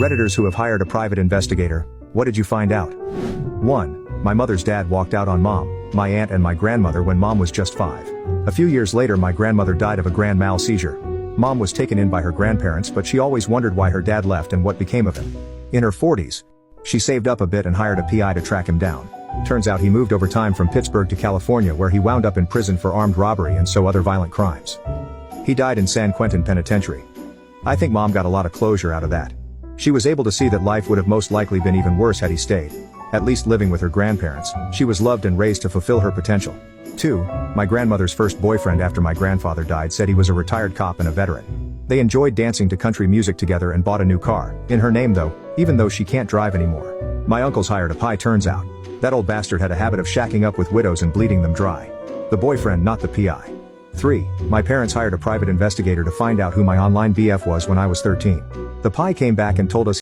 Redditors who have hired a private investigator, what did you find out? 1. My mother's dad walked out on mom, my aunt and my grandmother when mom was just 5. A few years later my grandmother died of a grand mal seizure. Mom was taken in by her grandparents but she always wondered why her dad left and what became of him. In her 40s, she saved up a bit and hired a PI to track him down. Turns out he moved over time from Pittsburgh to California where he wound up in prison for armed robbery and so other violent crimes. He died in San Quentin Penitentiary. I think mom got a lot of closure out of that. She was able to see that life would have most likely been even worse had he stayed. At least living with her grandparents, she was loved and raised to fulfill her potential. 2. My grandmother's first boyfriend after my grandfather died said he was a retired cop and a veteran. They enjoyed dancing to country music together and bought a new car, in her name though, even though she can't drive anymore. My uncles hired a PI turns out. That old bastard had a habit of shacking up with widows and bleeding them dry. The boyfriend not the PI. 3. My parents hired a private investigator to find out who my online BF was when I was 13. The PI came back and told us